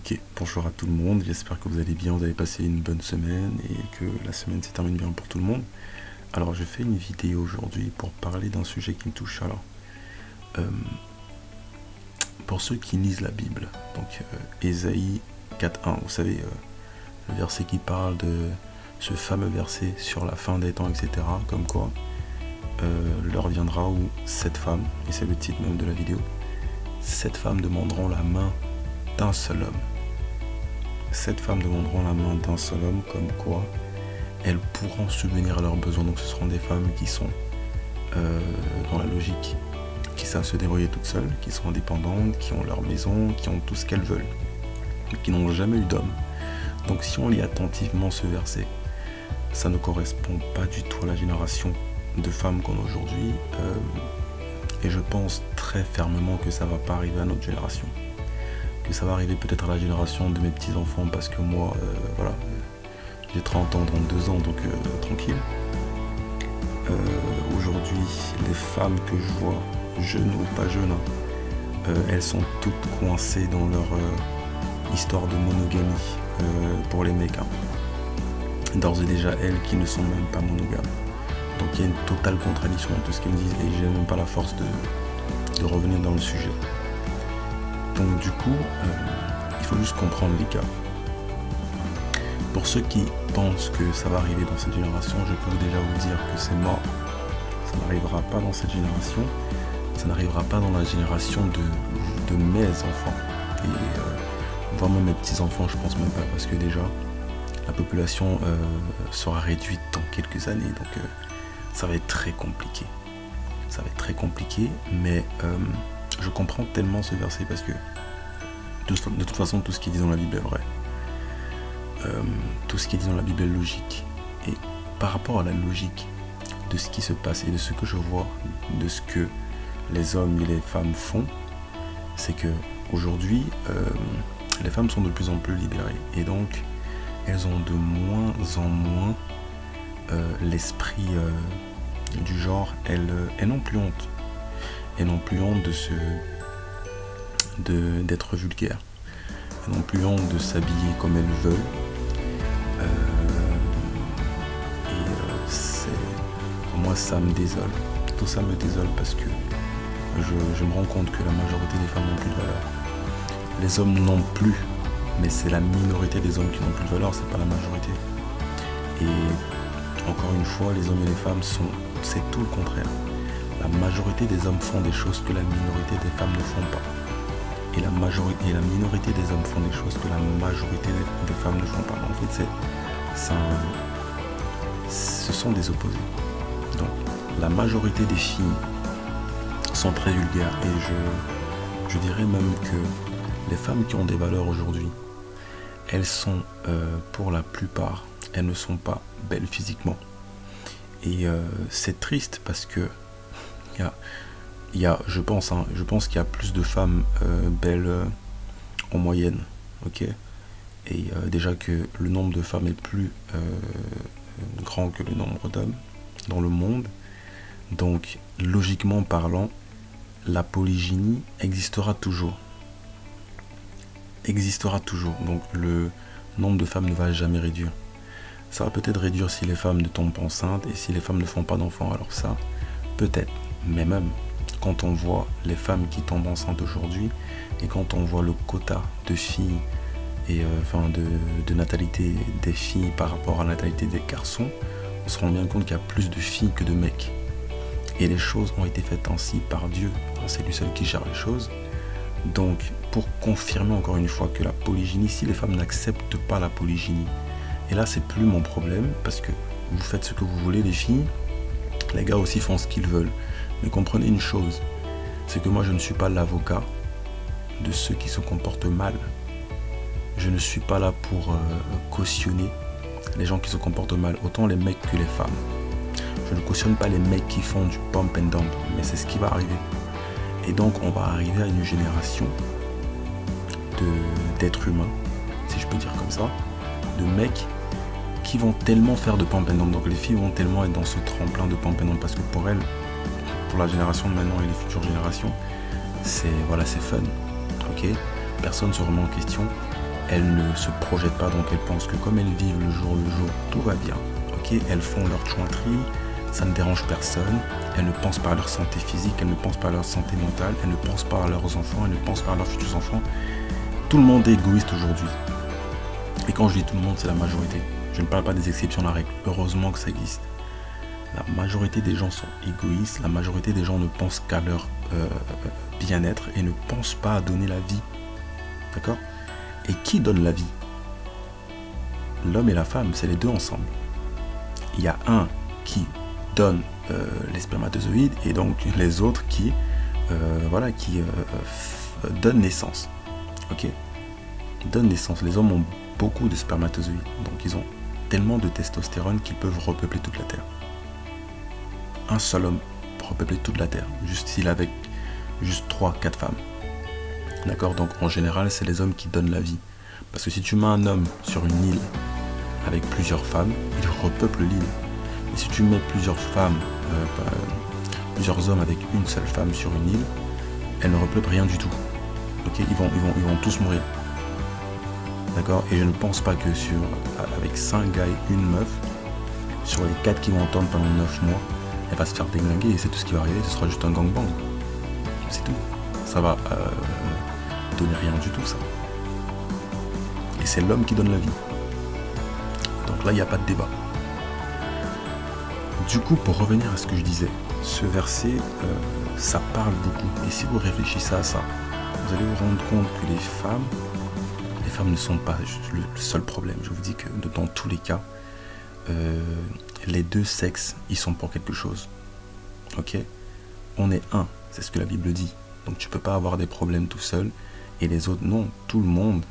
Ok, bonjour à tout le monde, j'espère que vous allez bien, vous avez passé une bonne semaine et que la semaine se termine bien pour tout le monde. Alors je fais une vidéo aujourd'hui pour parler d'un sujet qui me touche. Alors, pour ceux qui lisent la Bible, donc Ésaïe 4.1, vous savez, le verset qui parle de ce fameux verset sur la fin des temps, etc. Comme quoi, l'heure viendra où cette femme, et c'est le titre même de la vidéo, cette femme demanderont la main d'un seul homme. Cette femme demanderont la main d'un seul homme, comme quoi elles pourront subvenir à leurs besoins. Donc ce seront des femmes qui sont dans la logique, qui savent se débrouiller toutes seules, qui sont indépendantes, qui ont leur maison, qui ont tout ce qu'elles veulent, qui n'ont jamais eu d'homme. Donc si on lit attentivement ce verset, ça ne correspond pas du tout à la génération de femmes qu'on a aujourd'hui. Et je pense très fermement que ça ne va pas arriver à notre génération. Que ça va arriver peut-être à la génération de mes petits-enfants, parce que moi, voilà, j'ai 30 ans dans 2 ans, donc tranquille. Aujourd'hui, les femmes que je vois, jeunes ou pas jeunes, elles sont toutes coincées dans leur histoire de monogamie pour les mecs. D'ores et déjà, elles qui ne sont même pas monogames. Donc il y a une totale contradiction dans tout ce qu'elles me disent et j'ai même pas la force de revenir dans le sujet. Donc du coup, il faut juste comprendre l'écart. Pour ceux qui pensent que ça va arriver dans cette génération, je peux déjà vous dire que c'est mort. Ça n'arrivera pas dans cette génération. Ça n'arrivera pas dans la génération de mes enfants. Et voire même mes petits-enfants, je pense même pas. Parce que déjà, la population sera réduite dans quelques années. Donc ça va être très compliqué. Ça va être très compliqué, mais je comprends tellement ce verset parce que de toute façon tout ce qui est dit dans la Bible est vrai. Tout ce qui est dit dans la Bible est logique. Et par rapport à la logique de ce qui se passe et de ce que je vois, de ce que les hommes et les femmes font, c'est que aujourd'hui les femmes sont de plus en plus libérées et donc elles ont de moins en moins l'esprit du genre, elles n'ont plus honte. Elles n'ont plus honte d'être vulgaires. Elles n'ont plus honte de s'habiller comme elles veulent. Pour moi, ça me désole. Tout ça me désole parce que je me rends compte que la majorité des femmes n'ont plus de valeur. Les hommes n'ont plus, mais c'est la minorité des hommes qui n'ont plus de valeur, c'est pas la majorité. Et encore une fois, les hommes et les femmes c'est tout le contraire. La majorité des hommes font des choses que la minorité des femmes ne font pas. Et la minorité des hommes font des choses que la majorité des femmes ne font pas. En fait, ce sont des opposés. Donc, la majorité des filles sont très vulgaires. Et je dirais même que les femmes qui ont des valeurs aujourd'hui, elles sont, pour la plupart, elles ne sont pas belles physiquement. Et c'est triste parce que je pense qu'il y a plus de femmes belles en moyenne, ok. Et déjà que le nombre de femmes est plus grand que le nombre d'hommes dans le monde. Donc logiquement parlant, la polygynie existera toujours. Donc le nombre de femmes ne va jamais réduire. Ça va peut-être réduire si les femmes ne tombent pas enceintes et si les femmes ne font pas d'enfants. Alors ça, peut-être. Mais même quand on voit les femmes qui tombent enceintes aujourd'hui et quand on voit le quota de filles et de natalité des filles par rapport à la natalité des garçons, on se rend bien compte qu'il y a plus de filles que de mecs. Et les choses ont été faites ainsi par Dieu. C'est lui seul qui gère les choses. Donc, pour confirmer encore une fois que la polygynie, si les femmes n'acceptent pas la polygynie, et là c'est plus mon problème parce que vous faites ce que vous voulez les filles, les gars aussi font ce qu'ils veulent. Mais comprenez une chose, c'est que moi je ne suis pas l'avocat de ceux qui se comportent mal. Je ne suis pas là pour cautionner les gens qui se comportent mal, autant les mecs que les femmes. Je ne cautionne pas les mecs qui font du pump and dump, mais c'est ce qui va arriver. Et donc on va arriver à une génération d'êtres humains, si je peux dire comme ça, de mecs qui vont tellement faire de pump and dump. Donc les filles vont tellement être dans ce tremplin de pump and dump parce que pour elles, pour la génération de maintenant et les futures générations, c'est fun, ok. Personne ne se remet en question. elles ne se projettent pas, donc elles pensent que comme elles vivent le jour, tout va bien. Ok, elles font leur chouinterie, ça ne dérange personne. Elles ne pensent pas à leur santé physique, elles ne pensent pas à leur santé mentale, elles ne pensent pas à leurs enfants, elles ne pensent pas à leurs futurs enfants. Tout le monde est égoïste aujourd'hui. Et quand je dis tout le monde, c'est la majorité. Je ne parle pas des exceptions à la règle. Heureusement que ça existe. La majorité des gens sont égoïstes. La majorité des gens ne pensent qu'à leur bien-être et ne pensent pas à donner la vie. D'accord? Et qui donne la vie? L'homme et la femme, c'est les deux ensemble. Il y a un qui donne les spermatozoïdes et donc les autres qui, donnent naissance. Ok? Donnent naissance. Les hommes ont beaucoup de spermatozoïdes. Donc ils ont tellement de testostérone qu'ils peuvent repeupler toute la Terre. Un seul homme pour repeupler toute la Terre. Juste s'il avec juste 3-4 femmes. D'accord? Donc en général, c'est les hommes qui donnent la vie. Parce que si tu mets un homme sur une île avec plusieurs femmes, il repeuple l'île. Et si tu mets plusieurs femmes, plusieurs hommes avec une seule femme sur une île, elle ne repeuple rien du tout. Ok? Ils vont tous mourir. D'accord? Et je ne pense pas que avec 5 gars et une meuf, sur les 4 qui vont entendre pendant 9 mois, elle va se faire déglinguer et c'est tout ce qui va arriver, ce sera juste un gangbang. C'est tout. Ça va donner rien du tout, ça. Et c'est l'homme qui donne la vie. Donc là, il n'y a pas de débat. Du coup, pour revenir à ce que je disais, ce verset, ça parle beaucoup. Et si vous réfléchissez à ça, vous allez vous rendre compte que les femmes ne sont pas le seul problème. Je vous dis que dans tous les cas, les deux sexes, ils sont pour quelque chose. Ok? On est un, c'est ce que la Bible dit. Donc tu peux pas avoir des problèmes tout seul et les autres, non. Tout le monde,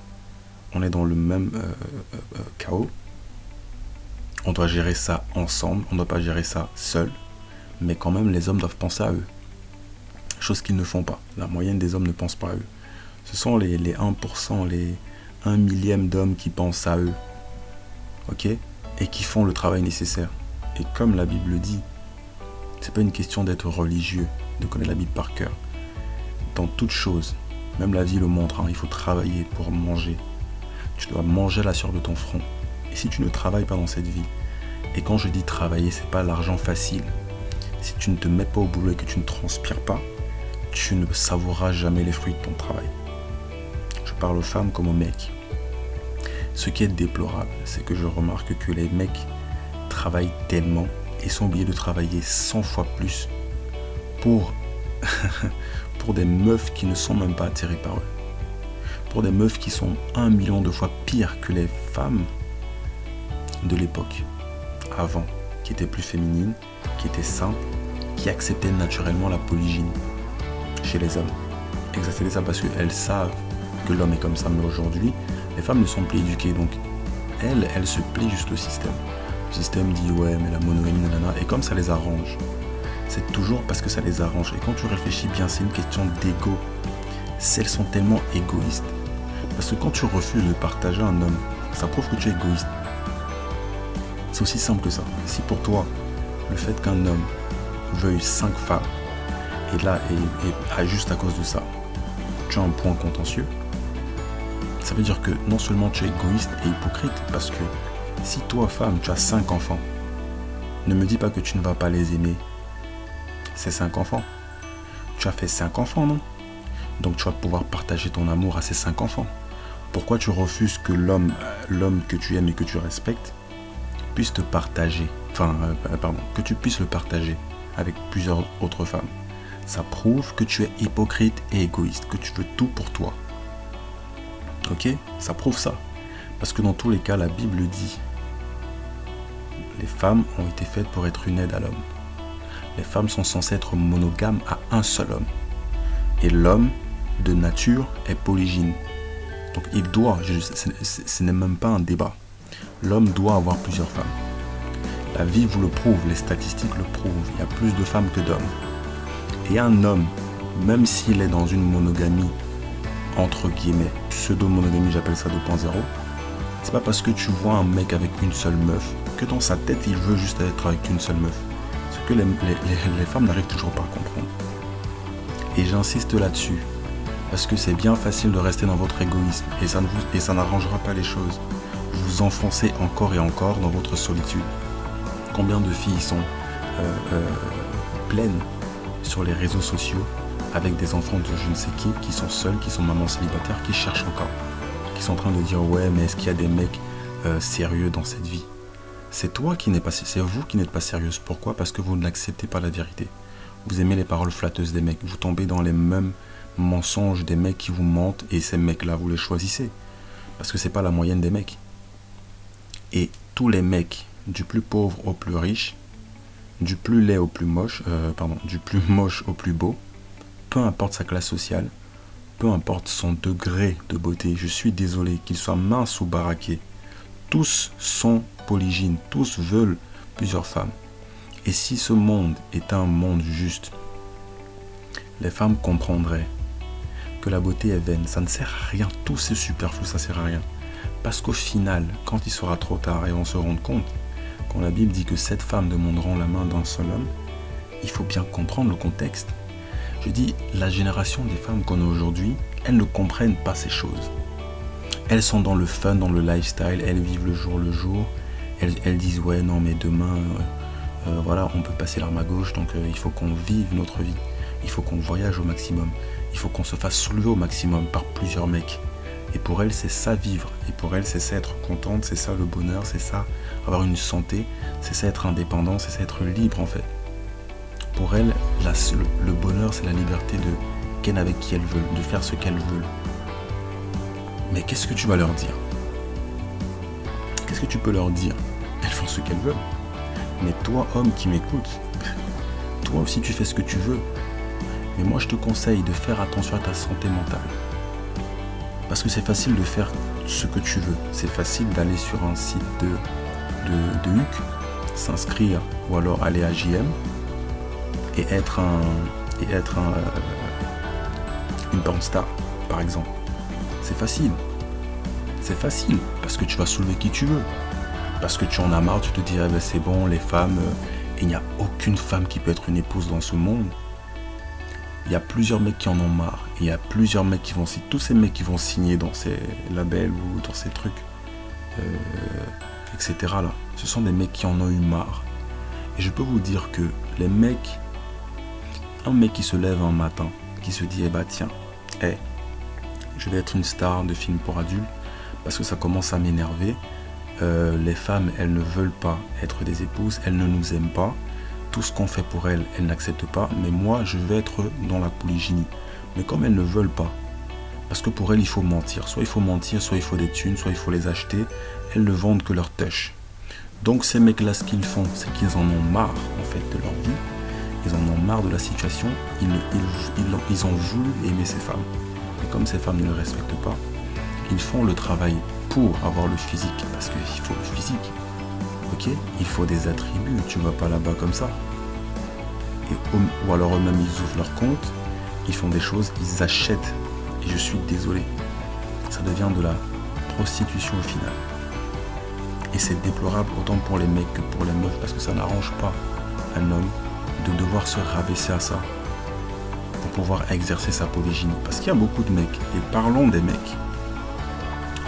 on est dans le même chaos. On doit gérer ça ensemble, on ne doit pas gérer ça seul. Mais quand même, les hommes doivent penser à eux. Chose qu'ils ne font pas. La moyenne des hommes ne pense pas à eux. Ce sont les 1%, les 1 millième d'hommes qui pensent à eux. Ok? Et qui font le travail nécessaire. Et comme la Bible dit, c'est pas une question d'être religieux, de connaître la Bible par cœur. Dans toute chose, même la vie le montre, hein, il faut travailler pour manger. Tu dois manger la sueur de ton front. Et si tu ne travailles pas dans cette vie, et quand je dis travailler, c'est pas l'argent facile. Si tu ne te mets pas au boulot et que tu ne transpires pas, tu ne savoureras jamais les fruits de ton travail. Je parle aux femmes comme aux mecs. Ce qui est déplorable, c'est que je remarque que les mecs travaillent tellement et sont obligés de travailler 100 fois plus pour, pour des meufs qui ne sont même pas attirées par eux. Pour des meufs qui sont 1 million de fois pires que les femmes de l'époque, avant, qui étaient plus féminines, qui étaient simples, qui acceptaient naturellement la polygynie chez les hommes. Exactement ça parce qu'elles savent que l'homme est comme ça, mais aujourd'hui, les femmes ne sont plus éduquées, donc elles se plient juste au système. Le système dit ouais, mais la monogamie, nanana, et comme ça les arrange, c'est toujours parce que ça les arrange. Et quand tu réfléchis bien, c'est une question d'ego. Elles sont tellement égoïstes. Parce que quand tu refuses de partager un homme, ça prouve que tu es égoïste. C'est aussi simple que ça. Si pour toi, le fait qu'un homme veuille 5 femmes, et là, et juste à cause de ça, tu as un point contentieux, ça veut dire que non seulement tu es égoïste et hypocrite, parce que si toi, femme, tu as 5 enfants, ne me dis pas que tu ne vas pas les aimer. Ces 5 enfants. Tu as fait 5 enfants, non? Donc tu vas pouvoir partager ton amour à ces 5 enfants. Pourquoi tu refuses que l'homme que tu aimes et que tu respectes puisse te partager, que tu puisses le partager avec plusieurs autres femmes? Ça prouve que tu es hypocrite et égoïste, que tu veux tout pour toi. Ok? Ça prouve ça. Parce que dans tous les cas, la Bible dit, les femmes ont été faites pour être une aide à l'homme. Les femmes sont censées être monogames à un seul homme. Et l'homme, de nature, est polygyne. Donc il doit, ce n'est même pas un débat. L'homme doit avoir plusieurs femmes. La vie vous le prouve, les statistiques le prouvent. Il y a plus de femmes que d'hommes. Et un homme, même s'il est dans une monogamie, entre guillemets, pseudo-monogamie, j'appelle ça 2.0, c'est pas parce que tu vois un mec avec une seule meuf que dans sa tête il veut juste être avec une seule meuf. Ce que les femmes n'arrivent toujours pas à comprendre. Et j'insiste là-dessus. Parce que c'est bien facile de rester dans votre égoïsme et ça n'arrangera pas les choses. Vous vous enfoncez encore et encore dans votre solitude. Combien de filles sont pleines sur les réseaux sociaux avec des enfants de je ne sais qui sont seuls, qui sont mamans célibataires, qui cherchent encore, qui sont en train de dire ouais mais est-ce qu'il y a des mecs sérieux dans cette vie? C'est toi qui n'es pas, c'est vous qui n'êtes pas sérieuse. Pourquoi? Parce que vous n'acceptez pas la vérité. Vous aimez les paroles flatteuses des mecs. Vous tombez dans les mêmes mensonges des mecs qui vous mentent et ces mecs-là, vous les choisissez. Parce que c'est pas la moyenne des mecs. Et tous les mecs, du plus pauvre au plus riche, du plus laid au plus moche, du plus moche au plus beau, peu importe sa classe sociale, peu importe son degré de beauté, je suis désolé, qu'il soit mince ou baraqué, tous sont polygynes, tous veulent plusieurs femmes. Et si ce monde est un monde juste, les femmes comprendraient que la beauté est vaine, ça ne sert à rien, tout c'est superflu, ça ne sert à rien. Parce qu'au final, quand il sera trop tard et on se rend compte, quand la Bible dit que 7 femmes demanderont la main d'un seul homme, il faut bien comprendre le contexte. Je dis, la génération des femmes qu'on a aujourd'hui, elles ne comprennent pas ces choses. Elles sont dans le fun, dans le lifestyle, elles vivent le jour, elles disent ouais non mais demain, voilà, on peut passer l'arme à gauche, donc il faut qu'on vive notre vie, il faut qu'on voyage au maximum, il faut qu'on se fasse soulever au maximum par plusieurs mecs. Et pour elles, c'est ça vivre, et pour elles, c'est ça être contente, c'est ça le bonheur, c'est ça avoir une santé, c'est ça être indépendant, c'est ça être libre en fait. Pour elles, le bonheur, c'est la liberté de ken avec qui elles veulent, de faire ce qu'elles veulent. Mais qu'est-ce que tu vas leur dire? Qu'est-ce que tu peux leur dire? Elles font ce qu'elles veulent. Mais toi, homme qui m'écoute, toi aussi tu fais ce que tu veux. Mais moi je te conseille de faire attention à ta santé mentale. Parce que c'est facile de faire ce que tu veux. C'est facile d'aller sur un site de HUC, s'inscrire ou alors aller à JM et être une porn star, par exemple. C'est facile. C'est facile parce que tu vas soulever qui tu veux. Parce que tu en as marre, tu te dis ah ben c'est bon, les femmes, il n'y a aucune femme qui peut être une épouse dans ce monde. Il y a plusieurs mecs qui en ont marre. Il y a plusieurs mecs qui vont signer, tous ces mecs qui vont signer dans ces labels ou dans ces trucs, etc. là. Ce sont des mecs qui en ont eu marre. Et je peux vous dire que les mecs, un mec qui se lève un matin, qui se dit eh bah tiens, je vais être une star de film pour adultes parce que ça commence à m'énerver. Les femmes, elles ne veulent pas être des épouses, elles ne nous aiment pas. Tout ce qu'on fait pour elles, elles n'acceptent pas. Mais moi, je vais être dans la polygynie. Mais comme elles ne veulent pas, parce que pour elles, il faut mentir. Soit il faut mentir, soit il faut des thunes, soit il faut les acheter. Elles ne vendent que leur touch. Donc ces mecs-là, ce qu'ils font, c'est qu'ils en ont marre en fait de leur vie. Ils en ont marre de la situation. Ils ont voulu aimer ces femmes. Et comme ces femmes ne le respectent pas, ils font le travail pour avoir le physique. Parce qu'il faut le physique. Ok, il faut des attributs, tu ne vas pas là-bas comme ça. Ou alors eux-mêmes, ils ouvrent leur compte, ils font des choses, ils achètent. Et je suis désolé. Ça devient de la prostitution au final. Et c'est déplorable autant pour les mecs que pour les meufs, parce que ça n'arrange pas un homme de devoir se rabaisser à ça pour pouvoir exercer sa polygynie. Parce qu'il y a beaucoup de mecs, et parlons des mecs,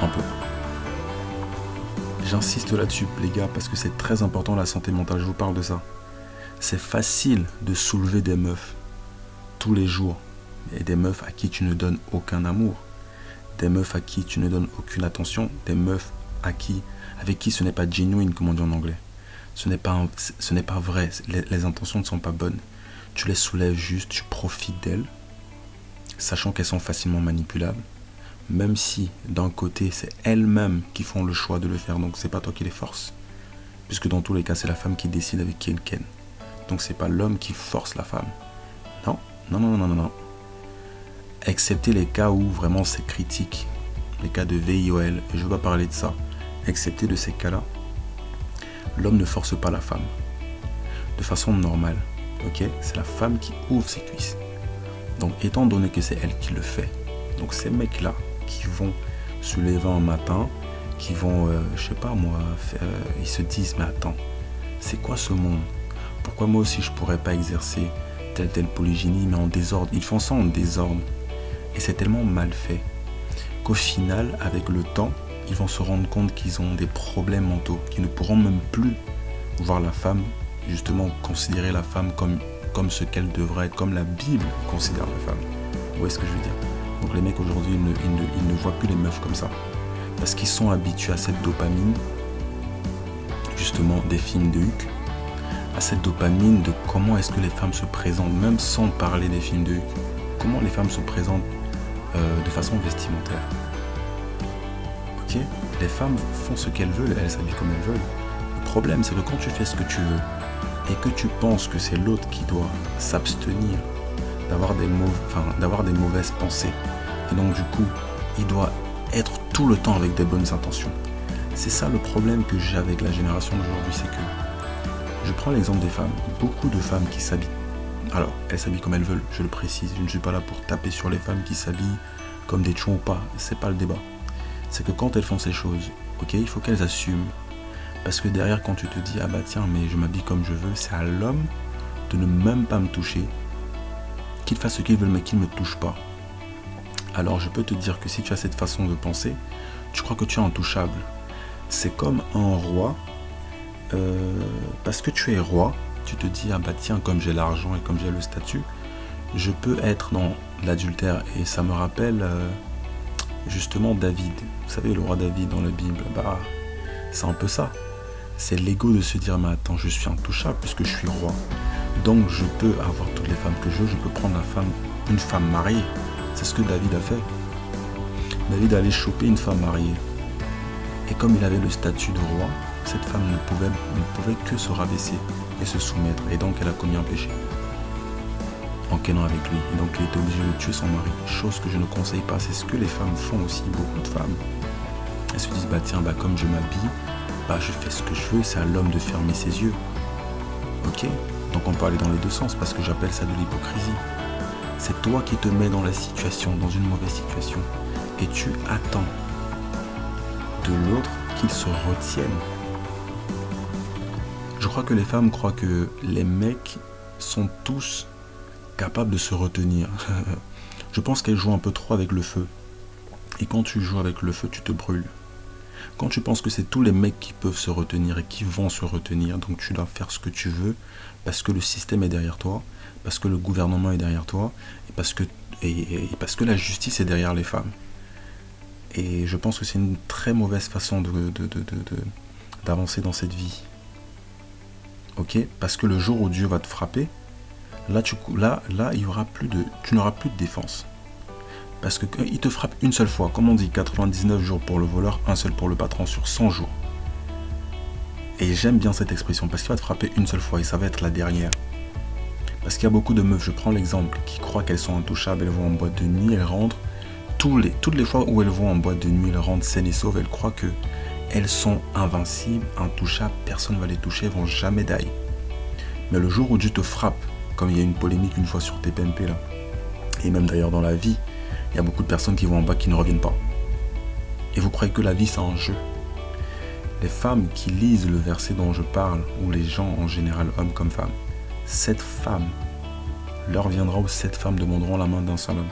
un peu. J'insiste là-dessus, les gars, parce que c'est très important la santé mentale, je vous parle de ça. C'est facile de soulever des meufs tous les jours, et des meufs à qui tu ne donnes aucun amour, des meufs à qui tu ne donnes aucune attention, des meufs avec qui ce n'est pas genuine, comme on dit en anglais. Ce n'est pas vrai, les intentions ne sont pas bonnes. Tu les soulèves juste, tu profites d'elles, sachant qu'elles sont facilement manipulables. Même si d'un côté c'est elles-mêmes qui font le choix de le faire, donc c'est pas toi qui les forces, puisque dans tous les cas c'est la femme qui décide avec qui elle ken. Donc c'est pas l'homme qui force la femme. Non, non, non, non, non, non. Excepté les cas où vraiment c'est critique, les cas de VIOL, et je ne veux pas parler de ça. Excepté de ces cas-là, l'homme ne force pas la femme de façon normale. Ok, c'est la femme qui ouvre ses cuisses. Donc étant donné que c'est elle qui le fait, donc ces mecs-là qui vont se lever un matin, qui vont, je sais pas moi, ils se disent mais attends, c'est quoi ce monde? Pourquoi moi aussi je pourrais pas exercer telle polygynie mais en désordre? Ils font ça en désordre. Et c'est tellement mal fait qu'au final, avec le temps, ils vont se rendre compte qu'ils ont des problèmes mentaux, qu'ils ne pourront même plus voir la femme, justement considérer la femme comme ce qu'elle devrait être, comme la Bible considère la femme. Vous voyez ce que je veux dire? Donc les mecs aujourd'hui, ils ne voient plus les meufs comme ça. Parce qu'ils sont habitués à cette dopamine, justement des films de Huck, à cette dopamine de comment est-ce que les femmes se présentent, même sans parler des films de Huck, comment les femmes se présentent de façon vestimentaire. Ok? Les femmes font ce qu'elles veulent, elles s'habillent comme elles veulent. Le problème, c'est que quand tu fais ce que tu veux et que tu penses que c'est l'autre qui doit s'abstenir d'avoir des mauvaises pensées, et donc du coup, il doit être tout le temps avec des bonnes intentions. C'est ça le problème que j'ai avec la génération d'aujourd'hui, c'est que je prends l'exemple des femmes, beaucoup de femmes qui s'habillent. Alors, elles s'habillent comme elles veulent, je le précise, je ne suis pas là pour taper sur les femmes qui s'habillent comme des tchons ou pas, c'est pas le débat. C'est que quand elles font ces choses, ok, il faut qu'elles assument. Parce que derrière, quand tu te dis, ah bah tiens, mais je m'habille comme je veux, c'est à l'homme de ne même pas me toucher, qu'il fasse ce qu'il veut, mais qu'il ne me touche pas. Alors je peux te dire que si tu as cette façon de penser, tu crois que tu es intouchable. C'est comme un roi, parce que tu es roi, tu te dis, ah bah tiens, comme j'ai l'argent et comme j'ai le statut, je peux être dans l'adultère. Et ça me rappelle justement David. Vous savez, le roi David dans la Bible, bah, c'est un peu ça. C'est l'ego de se dire, mais attends, je suis intouchable puisque je suis roi. Donc je peux avoir toutes les femmes que je peux prendre une femme mariée. C'est ce que David a fait. David allait choper une femme mariée. Et comme il avait le statut de roi, cette femme ne pouvait que se rabaisser et se soumettre. Et donc elle a commis un péché en quêtant avec lui. Et donc il était obligé de tuer son mari. Chose que je ne conseille pas. C'est ce que les femmes font aussi, beaucoup de femmes. Elles se disent, bah tiens, bah comme je m'habille, bah je fais ce que je veux, c'est à l'homme de fermer ses yeux. Ok? Donc on peut aller dans les deux sens parce que j'appelle ça de l'hypocrisie. C'est toi qui te mets dans la situation, dans une mauvaise situation. Et tu attends de l'autre qu'il se retienne. Je crois que les femmes croient que les mecs sont tous capables de se retenir. Je pense qu'elles jouent un peu trop avec le feu. Et quand tu joues avec le feu, tu te brûles. Quand tu penses que c'est tous les mecs qui peuvent se retenir et qui vont se retenir, donc tu dois faire ce que tu veux parce que le système est derrière toi, parce que le gouvernement est derrière toi et parce que la justice est derrière les femmes. Et je pense que c'est une très mauvaise façon d'avancer dans cette vie. Ok? Parce que le jour où Dieu va te frapper, là il y aura tu n'auras plus de défense. Parce qu'il te frappe une seule fois. Comme on dit, 99 jours pour le voleur, un seul pour le patron sur 100 jours. Et j'aime bien cette expression parce qu'il va te frapper une seule fois et ça va être la dernière. Parce qu'il y a beaucoup de meufs, je prends l'exemple, qui croient qu'elles sont intouchables, elles vont en boîte de nuit, elles rentrent. Toutes les fois où elles vont en boîte de nuit, elles rentrent saines et sauves, elles croient qu'elles sont invincibles, intouchables, personne ne va les toucher, elles vont jamais die. Mais le jour où Dieu te frappe, comme il y a une polémique une fois sur TPMP là, et même d'ailleurs dans la vie, il y a beaucoup de personnes qui vont en bas qui ne reviennent pas. Et vous croyez que la vie c'est un jeu. Les femmes qui lisent le verset dont je parle, ou les gens en général, hommes comme femmes, cette femme leur viendra où cette femme demanderont la main d'un seul homme,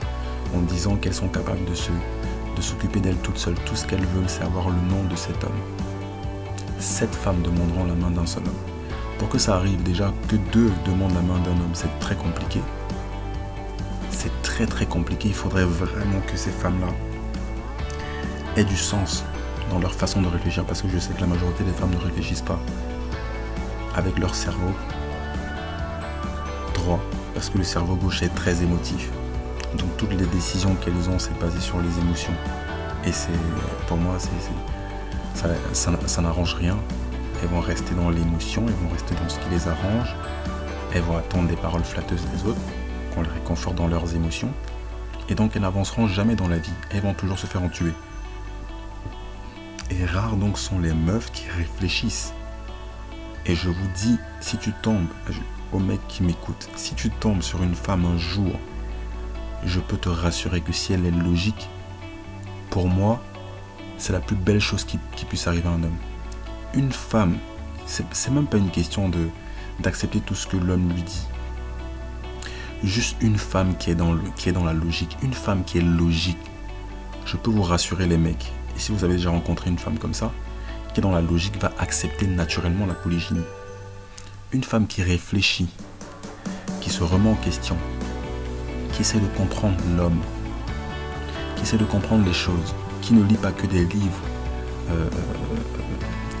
en disant qu'elles sont capables de s'occuper d'elles toutes seules. Tout ce qu'elles veulent, c'est avoir le nom de cet homme. Cette femme demanderont la main d'un seul homme. Pour que ça arrive, déjà que deux demandent la main d'un homme, c'est très compliqué. C'est très très compliqué. Il faudrait vraiment que ces femmes-là aient du sens dans leur façon de réfléchir, parce que je sais que la majorité des femmes ne réfléchissent pas avec leur cerveau droit, parce que le cerveau gauche est très émotif. Donc toutes les décisions qu'elles ont, c'est basé sur les émotions. Et pour moi, ça n'arrange rien. Elles vont rester dans l'émotion, elles vont rester dans ce qui les arrange. Elles vont attendre des paroles flatteuses des autres, qu'on les réconforte dans leurs émotions. Et donc elles n'avanceront jamais dans la vie. Elles vont toujours se faire en tuer. Et rares donc sont les meufs qui réfléchissent. Et je vous dis, si tu tombes, aux mecs qui m'écoutent, si tu tombes sur une femme un jour, je peux te rassurer que si elle est logique, pour moi, c'est la plus belle chose qui puisse arriver à un homme. Une femme, c'est même pas une question d'accepter tout ce que l'homme lui dit. juste une femme qui est dans la logique, une femme qui est logique, je peux vous rassurer les mecs, et si vous avez déjà rencontré une femme comme ça, qui est dans la logique, va accepter naturellement la polygynie. Une femme qui réfléchit, qui se remet en question, qui essaie de comprendre l'homme, qui essaie de comprendre les choses, qui ne lit pas que des livres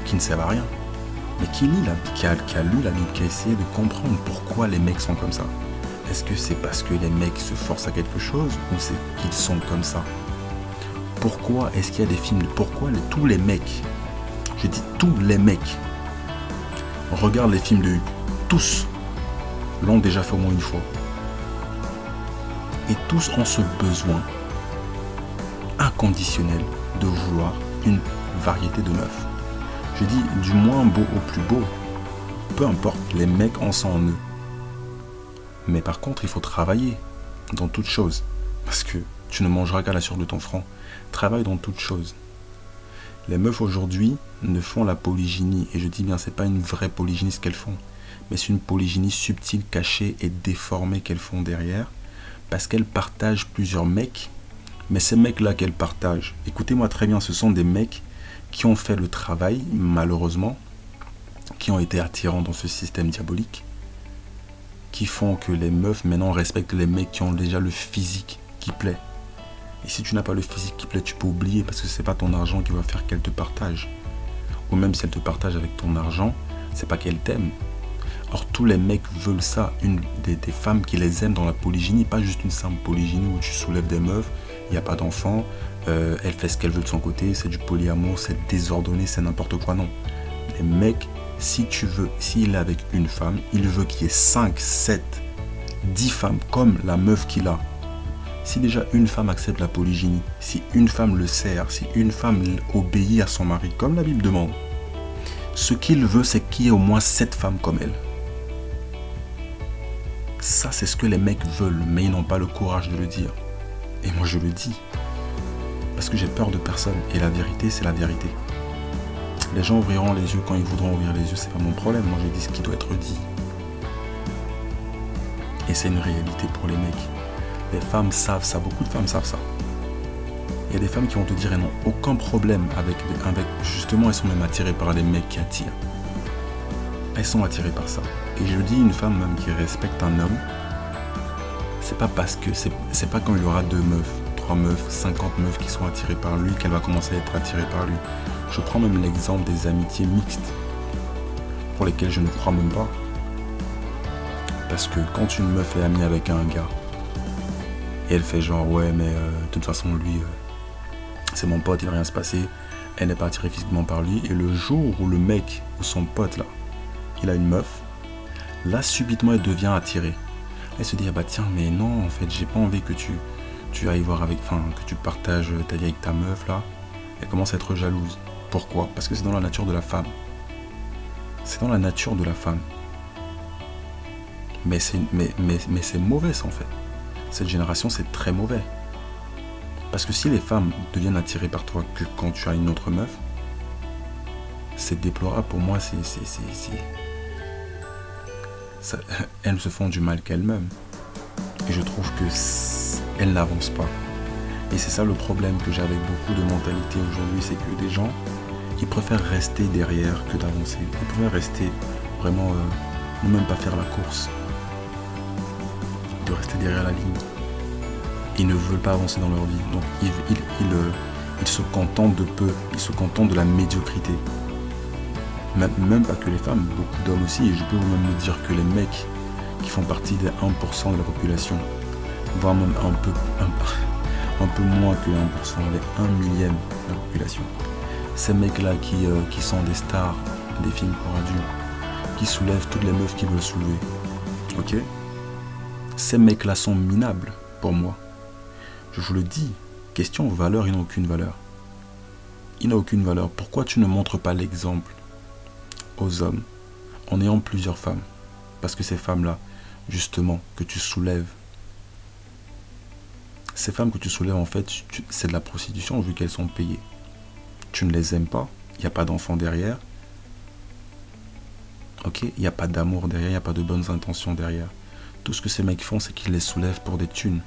qui ne servent à rien, mais qui lit qui a lu la Bible, qui a essayé de comprendre pourquoi les mecs sont comme ça. Est-ce que c'est parce que les mecs se forcent à quelque chose ou c'est qu'ils sont comme ça? Pourquoi est-ce qu'il y a des films? Pourquoi tous les mecs, je dis tous les mecs, regardent les films de Hulk? Tous l'ont déjà fait au moins une fois. Et tous ont ce besoin inconditionnel de vouloir une variété de meufs. Je dis du moins beau au plus beau. Peu importe, les mecs en sont en eux. Mais par contre, il faut travailler dans toute chose. Parce que tu ne mangeras qu'à la sueur de ton front. Travaille dans toute chose. Les meufs aujourd'hui ne font la polygynie. Et je dis bien, c'est pas une vraie polygynie ce qu'elles font. Mais c'est une polygynie subtile, cachée et déformée qu'elles font derrière. Parce qu'elles partagent plusieurs mecs. Mais ces mecs-là qu'elles partagent, écoutez-moi très bien, ce sont des mecs qui ont fait le travail, malheureusement, qui ont été attirants dans ce système diabolique, qui font que les meufs maintenant respectent les mecs qui ont déjà le physique qui plaît. Et si tu n'as pas le physique qui plaît, tu peux oublier parce que c'est pas ton argent qui va faire qu'elle te partage. Ou même si elle te partage avec ton argent, c'est pas qu'elle t'aime. Or tous les mecs veulent ça, des femmes qui les aiment dans la polygynie, pas juste une simple polygynie où tu soulèves des meufs, il n'y a pas d'enfants, elle fait ce qu'elle veut de son côté, c'est du polyamour, c'est désordonné, c'est n'importe quoi, non. Les mecs, si tu veux, s'il est avec une femme, il veut qu'il y ait 5, 7, 10 femmes comme la meuf qu'il a. Si déjà une femme accepte la polygynie, si une femme le sert, si une femme obéit à son mari, comme la Bible demande, ce qu'il veut, c'est qu'il y ait au moins 7 femmes comme elle. Ça, c'est ce que les mecs veulent, mais ils n'ont pas le courage de le dire. Et moi, je le dis. Parce que j'ai peur de personne. Et la vérité, c'est la vérité. Les gens ouvriront les yeux quand ils voudront ouvrir les yeux, c'est pas mon problème. Moi, je dis ce qui doit être dit. Et c'est une réalité pour les mecs. Les femmes savent ça. Beaucoup de femmes savent ça. Il y a des femmes qui vont te dire, elles n'ont aucun problème avec... Justement, elles sont même attirées par les mecs qui attirent. Elles sont attirées par ça. Et je dis, une femme même qui respecte un homme, c'est pas parce que... C'est pas quand il y aura 2 meufs, 3 meufs, 50 meufs qui sont attirées par lui qu'elle va commencer à être attirée par lui. Je prends même l'exemple des amitiés mixtes, pour lesquelles je ne crois même pas. Parce que quand une meuf est amie avec un gars, et elle fait genre, ouais, mais de toute façon, lui, c'est mon pote, il va rien se passer, elle n'est pas attirée physiquement par lui, et le jour où le mec, ou son pote là, il a une meuf, là, subitement, elle devient attirée. Elle se dit, ah bah tiens, mais non, en fait, j'ai pas envie que tu ailles voir avec, enfin, que tu partages ta vie avec ta meuf, là. Elle commence à être jalouse. Pourquoi? Parce que c'est dans la nature de la femme. C'est dans la nature de la femme. Mais c'est mauvais, ça, en fait. Cette génération, c'est très mauvais. Parce que si les femmes deviennent attirées par toi que quand tu as une autre meuf, c'est déplorable. Pour moi, elles se font du mal qu'elles-mêmes. Et je trouve que elles n'avancent pas. Et c'est ça le problème que j'ai avec beaucoup de mentalités aujourd'hui, c'est que des gens, ils préfèrent rester derrière que d'avancer. Ils préfèrent rester vraiment, ne même pas faire la course, de rester derrière la ligne. Ils ne veulent pas avancer dans leur vie. Donc ils se contentent de peu, ils se contentent de la médiocrité. Même pas que les femmes, beaucoup d'hommes aussi, et je peux même me dire que les mecs qui font partie des 1% de la population, voire même un peu moins que les 1%, les 1 millième de la population. Ces mecs-là qui sont des stars des films pour adultes, qui soulèvent toutes les meufs qui veulent soulever. Ok? Ces mecs-là sont minables pour moi. Je vous le dis, question valeur, ils n'ont aucune valeur. Ils n'ont aucune valeur. Pourquoi tu ne montres pas l'exemple aux hommes en ayant plusieurs femmes? Parce que ces femmes-là, justement, que tu soulèves, ces femmes que tu soulèves, en fait, c'est de la prostitution vu qu'elles sont payées. Tu ne les aimes pas, il n'y a pas d'enfant derrière. Ok, il n'y a pas d'amour derrière, il n'y a pas de bonnes intentions derrière. Tout ce que ces mecs font, c'est qu'ils les soulèvent pour des thunes.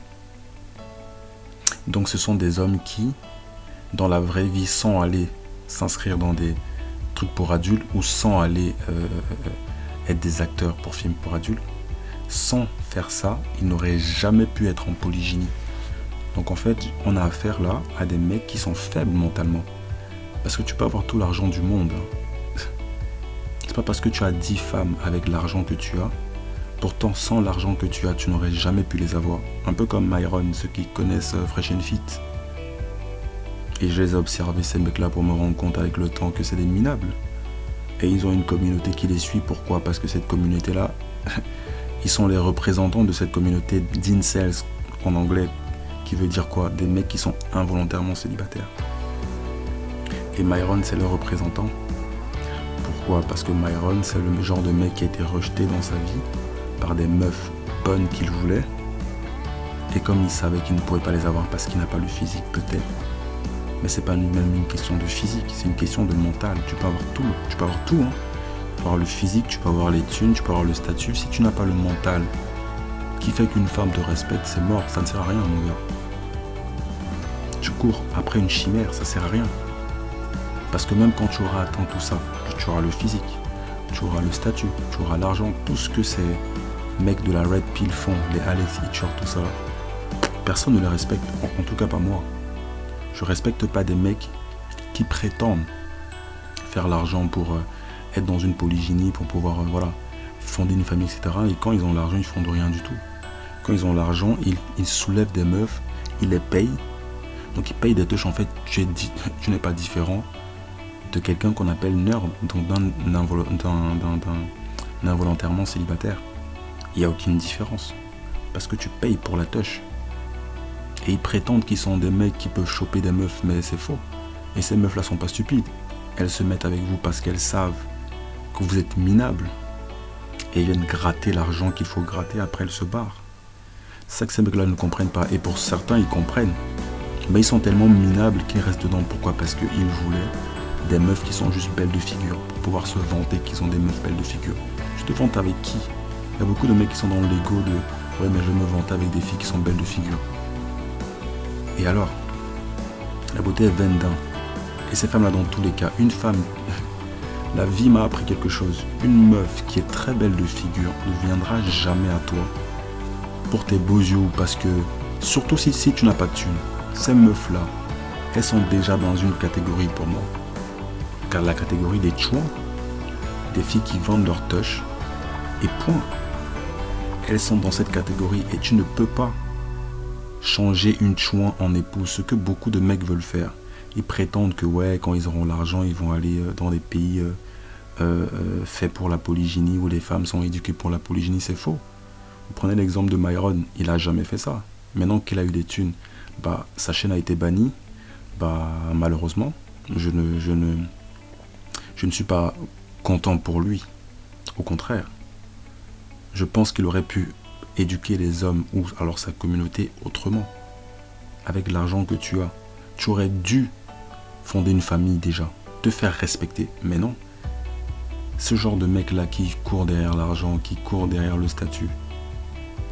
Donc ce sont des hommes qui, dans la vraie vie, sans aller s'inscrire dans des trucs pour adultes ou sans aller être des acteurs pour films pour adultes, sans faire ça, ils n'auraient jamais pu être en polygynie. Donc en fait, on a affaire là à des mecs qui sont faibles mentalement. Parce que tu peux avoir tout l'argent du monde. C'est pas parce que tu as 10 femmes avec l'argent que tu as. Pourtant, sans l'argent que tu as, tu n'aurais jamais pu les avoir. Un peu comme Myron, ceux qui connaissent Fresh and Fit. Et je les ai observés, ces mecs-là, pour me rendre compte avec le temps que c'est des minables. Et ils ont une communauté qui les suit. Pourquoi? Parce que cette communauté-là, ils sont les représentants de cette communauté d'incels en anglais, qui veut dire quoi? Des mecs qui sont involontairement célibataires. Et Myron, c'est le représentant. Pourquoi? Parce que Myron, c'est le genre de mec qui a été rejeté dans sa vie par des meufs bonnes qu'il voulait. Et comme il savait qu'il ne pouvait pas les avoir parce qu'il n'a pas le physique, peut-être. Mais c'est pas même une question de physique, c'est une question de mental. Tu peux avoir tout, tu peux avoir tout. Hein. Tu peux avoir le physique, tu peux avoir les thunes, tu peux avoir le statut. Si tu n'as pas le mental qui fait qu'une femme te respecte, c'est mort, ça ne sert à rien, mon gars. Tu cours après une chimère, ça sert à rien. Parce que même quand tu auras atteint tout ça, tu auras le physique, tu auras le statut, tu auras l'argent, tout ce que ces mecs de la Red Pill font, les Alex Hitchcock, tout ça, personne ne les respecte, en tout cas pas moi. Je respecte pas des mecs qui prétendent faire l'argent pour être dans une polygynie, pour pouvoir voilà, fonder une famille, etc. Et quand ils ont l'argent, ils font de rien du tout. Quand ils ont l'argent, ils soulèvent des meufs, ils les payent. Donc ils payent des touches, en fait, tu n'es pas différent de quelqu'un qu'on appelle nerd, donc d'un involontairement célibataire. Il n'y a aucune différence. Parce que tu payes pour la touche. Et ils prétendent qu'ils sont des mecs qui peuvent choper des meufs, mais c'est faux. Et ces meufs-là sont pas stupides. Elles se mettent avec vous parce qu'elles savent que vous êtes minables. Et ils viennent gratter l'argent qu'il faut gratter, après elles se barrent. C'est ça que ces mecs-là ne comprennent pas. Et pour certains, ils comprennent. Mais ils sont tellement minables qu'ils restent dedans. Pourquoi? Parce qu'ils voulaient des meufs qui sont juste belles de figure, pour pouvoir se vanter qu'ils sont des meufs belles de figure. Tu te vantes avec qui? Il y a beaucoup de mecs qui sont dans l'ego de « ouais, mais je me vante avec des filles qui sont belles de figure ». Et alors, la beauté est vaine d'un. Et ces femmes-là, dans tous les cas, une femme, la vie m'a appris quelque chose. Une meuf qui est très belle de figure ne viendra jamais à toi pour tes beaux yeux, parce que, surtout si tu n'as pas de thune, ces meufs-là, elles sont déjà dans une catégorie pour moi. Car la catégorie des chouans, des filles qui vendent leur touch, et point. Elles sont dans cette catégorie et tu ne peux pas changer une chouan en épouse, ce que beaucoup de mecs veulent faire. Ils prétendent que ouais, quand ils auront l'argent, ils vont aller dans des pays faits pour la polygynie, où les femmes sont éduquées pour la polygynie. C'est faux. Vous prenez l'exemple de Myron, il n'a jamais fait ça. Maintenant qu'il a eu des thunes, bah, sa chaîne a été bannie. Bah, malheureusement, je ne suis pas content pour lui. Au contraire, je pense qu'il aurait pu éduquer les hommes ou alors sa communauté autrement. Avec l'argent que tu as, tu aurais dû fonder une famille déjà, te faire respecter. Mais non, ce genre de mec là qui court derrière l'argent, qui court derrière le statut,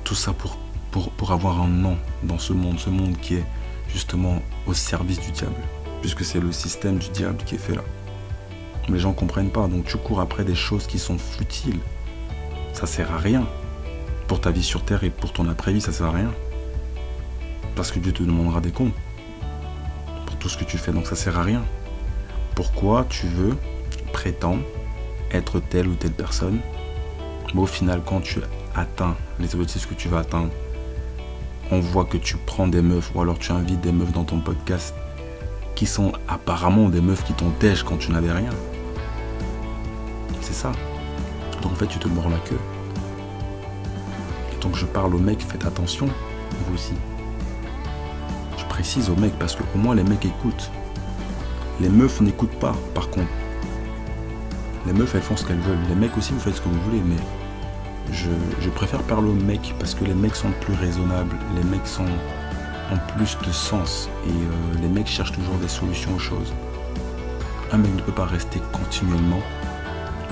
tout ça pour avoir un nom dans ce monde qui est justement au service du diable, puisque c'est le système du diable qui est fait là. Mais les gens ne comprennent pas, donc tu cours après des choses qui sont futiles. Ça sert à rien. Pour ta vie sur terre et pour ton après-vie, ça sert à rien. Parce que Dieu te demandera des comptes pour tout ce que tu fais, donc ça sert à rien. Pourquoi tu veux prétendre être telle ou telle personne, mais au final, quand tu atteins les objectifs que tu vas atteindre, on voit que tu prends des meufs ou alors tu invites des meufs dans ton podcast qui sont apparemment des meufs qui t'ont têche quand tu n'avais rien. C'est ça. Donc en fait, tu te mords la queue. Et donc je parle aux mecs, faites attention, vous aussi. Je précise aux mecs parce qu'au moins les mecs écoutent. Les meufs n'écoutent pas, par contre. Les meufs, elles font ce qu'elles veulent. Les mecs aussi, vous faites ce que vous voulez, mais je préfère parler aux mecs parce que les mecs sont plus raisonnables, les mecs ont plus de sens et les mecs cherchent toujours des solutions aux choses. Un mec ne peut pas rester continuellement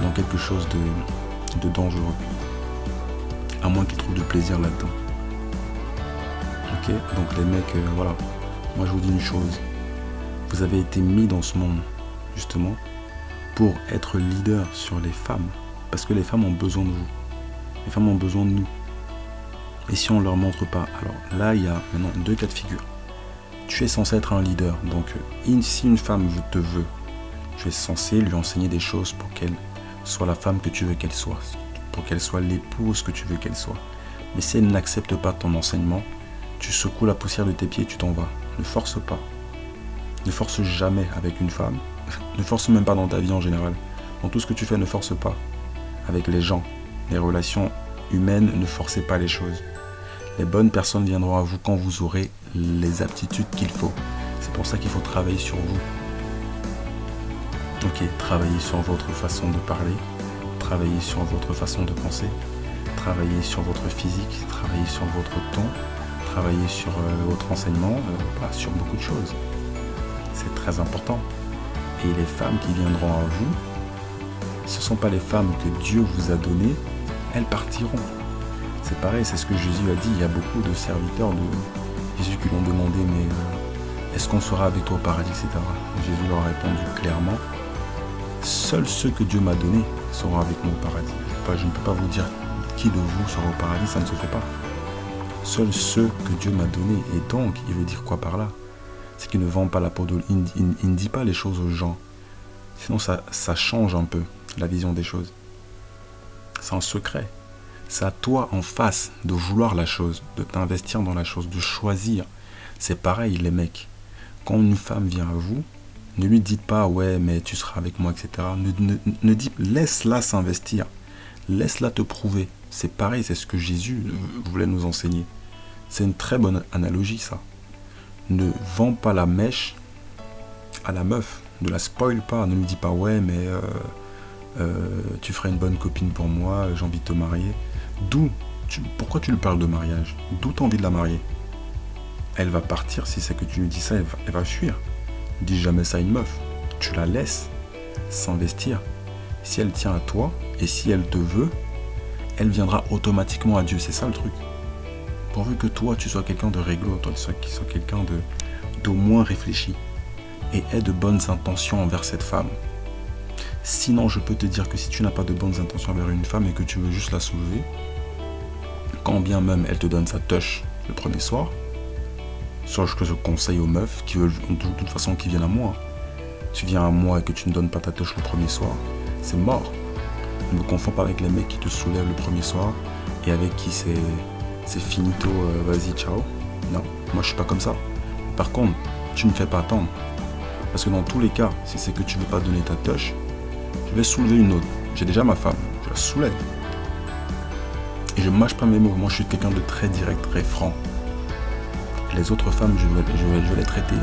dans quelque chose de dangereux. à moins qu'ils trouvent du plaisir là-dedans. Ok, donc les mecs, voilà, moi je vous dis une chose, vous avez été mis dans ce monde, justement, pour être leader sur les femmes, parce que les femmes ont besoin de vous, les femmes ont besoin de nous. Et si on ne leur montre pas, alors là il y a maintenant 2 cas de figure. Tu es censé être un leader, donc si une femme te veut, tu es censé lui enseigner des choses pour qu'elle soit la femme que tu veux qu'elle soit, pour qu'elle soit l'épouse que tu veux qu'elle soit. Mais si elle n'accepte pas ton enseignement, tu secoues la poussière de tes pieds et tu t'en vas. Ne force pas. Ne force jamais avec une femme. Ne force même pas dans ta vie en général. Dans tout ce que tu fais, ne force pas. Avec les gens, les relations humaines, ne forcez pas les choses. Les bonnes personnes viendront à vous quand vous aurez les aptitudes qu'il faut. C'est pour ça qu'il faut travailler sur vous. Ok, travaillez sur votre façon de parler, travaillez sur votre façon de penser, travaillez sur votre physique, travaillez sur votre ton, travaillez sur votre enseignement, sur beaucoup de choses. C'est très important. Et les femmes qui viendront à vous, ce ne sont pas les femmes que Dieu vous a données, elles partiront. C'est pareil, c'est ce que Jésus a dit. Il y a beaucoup de serviteurs de Jésus qui l'ont demandé, mais est-ce qu'on sera avec toi au paradis, etc. Jésus leur a répondu clairement, seuls ceux que Dieu m'a donnés seront avec moi au paradis. Je ne peux pas vous dire qui de vous sera au paradis, ça ne se fait pas. Seuls ceux que Dieu m'a donnés. Et donc, il veut dire quoi par là? C'est qu'il ne vend pas la peau de... Il ne dit pas les choses aux gens. Sinon, ça change un peu la vision des choses. C'est un secret. C'est à toi en face de vouloir la chose, de t'investir dans la chose, de choisir. C'est pareil, les mecs. Quand une femme vient à vous, ne lui dites pas, ouais, mais tu seras avec moi, etc. Laisse-la s'investir. Laisse-la te prouver. C'est pareil, c'est ce que Jésus voulait nous enseigner. C'est une très bonne analogie, ça. Ne vends pas la mèche à la meuf. Ne la spoil pas. Ne me dis pas, ouais, mais tu ferais une bonne copine pour moi, j'ai envie de te marier. Pourquoi tu lui parles de mariage? D'où tu as envie de la marier? Elle va partir, si c'est que tu lui dis ça, elle va fuir. Dis jamais ça à une meuf. Tu la laisses s'investir. Si elle tient à toi et si elle te veut, elle viendra automatiquement à Dieu. C'est ça le truc. Pourvu que toi, tu sois quelqu'un de réglo, toi, tu sois quelqu'un d'au moins réfléchi et aie de bonnes intentions envers cette femme. Sinon, je peux te dire que si tu n'as pas de bonnes intentions envers une femme et que tu veux juste la soulever, quand bien même elle te donne sa touche le premier soir, soit que je conseille aux meufs qui veulent de toute façon qui viennent à moi. Tu viens à moi et que tu ne donnes pas ta touche le premier soir, c'est mort. Ne me confonds pas avec les mecs qui te soulèvent le premier soir et avec qui c'est finito, vas-y, ciao. Non, moi je suis pas comme ça. Par contre, tu ne me fais pas attendre. Parce que dans tous les cas, si c'est que tu ne veux pas donner ta touche, je vais soulever une autre. J'ai déjà ma femme, je la soulève. Et je ne mâche pas mes mots. Moi, je suis quelqu'un de très direct, très franc. Les autres femmes, je vais les traiter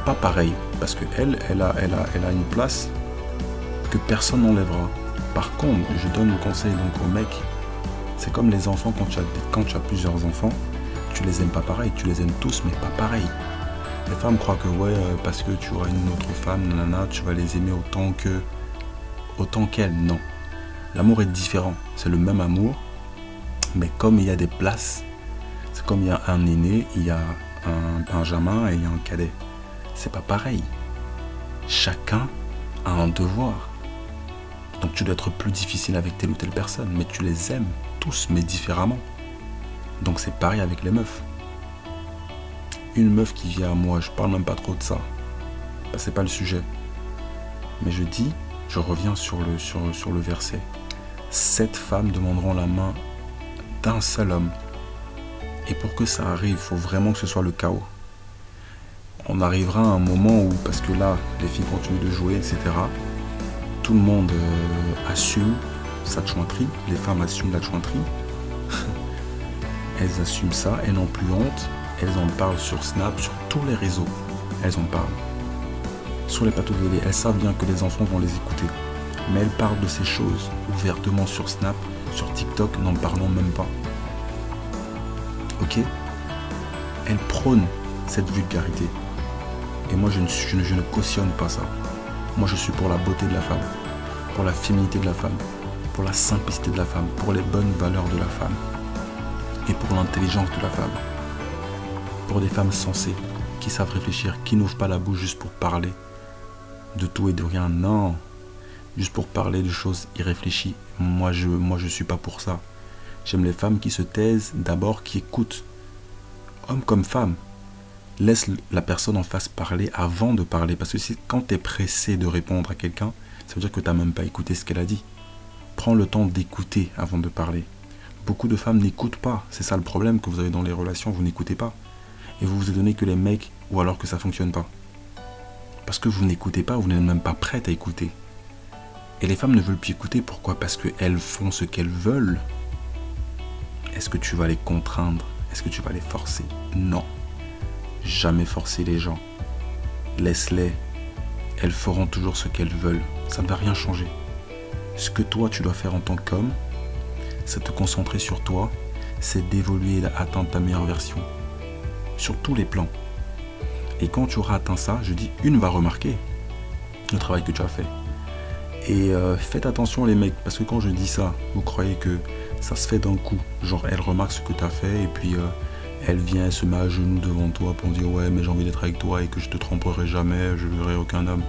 pas pareil. Parce qu'elle a une place que personne n'enlèvera. Par contre, je donne le conseil donc aux mecs. C'est comme les enfants, quand tu as plusieurs enfants, tu les aimes pas pareil. Tu les aimes tous, mais pas pareil. Les femmes croient que ouais, parce que tu auras une autre femme, nanana, tu vas les aimer autant qu'elles. Non. L'amour est différent. C'est le même amour. Mais comme il y a des places, c'est comme il y a un aîné, il y a un benjamin et il y a un cadet. C'est pas pareil. Chacun a un devoir. Donc tu dois être plus difficile avec telle ou telle personne, mais tu les aimes tous, mais différemment. Donc c'est pareil avec les meufs. Une meuf qui vient à moi, je parle même pas trop de ça. Ben, c'est pas le sujet. Mais je reviens sur le verset. 7 femmes demanderont la main d'un seul homme. Et pour que ça arrive, il faut vraiment que ce soit le chaos. On arrivera à un moment où, parce que là, les filles continuent de jouer, etc. Tout le monde assume sa chouinterie. Les femmes assument la chouinterie. Elles assument ça, elles n'ont plus honte. Elles en parlent sur Snap, sur tous les réseaux. Elles en parlent. Sur les plateaux de télé, elles savent bien que les enfants vont les écouter. Mais elles parlent de ces choses ouvertement sur Snap, sur TikTok, n'en parlons même pas. Ok? Elles prônent cette vulgarité. Et moi, je ne cautionne pas ça. Moi, je suis pour la beauté de la femme, pour la féminité de la femme, pour la simplicité de la femme, pour les bonnes valeurs de la femme. et pour l'intelligence de la femme. Pour des femmes sensées, qui savent réfléchir, qui n'ouvrent pas la bouche juste pour parler de tout et de rien. Non, juste pour parler de choses irréfléchies. Moi, je suis pas pour ça. J'aime les femmes qui se taisent, d'abord qui écoutent. Homme comme femme. Laisse la personne en face parler avant de parler. Parce que quand tu es pressé de répondre à quelqu'un, ça veut dire que tu n'as même pas écouté ce qu'elle a dit. Prends le temps d'écouter avant de parler. Beaucoup de femmes n'écoutent pas. C'est ça le problème que vous avez dans les relations, vous n'écoutez pas. Et vous vous étonnez que les mecs, ou alors que ça ne fonctionne pas. Parce que vous n'écoutez pas, vous n'êtes même pas prête à écouter. Et les femmes ne veulent plus écouter, pourquoi? Parce qu'elles font ce qu'elles veulent. Est-ce que tu vas les contraindre? Est-ce que tu vas les forcer? Non. Jamais forcer les gens. Laisse-les. Elles feront toujours ce qu'elles veulent. Ça ne va rien changer. Ce que toi, tu dois faire en tant qu'homme, c'est te concentrer sur toi, c'est d'évoluer et d'atteindre ta meilleure version. Sur tous les plans. Et quand tu auras atteint ça, je dis, une va remarquer le travail que tu as fait. Et faites attention les mecs, parce que quand je dis ça, vous croyez que ça se fait d'un coup. Genre, elle remarque ce que tu as fait et puis elle vient, elle se met à genoux devant toi pour dire ouais, mais j'ai envie d'être avec toi et que je te tromperai jamais, je verrai aucun homme.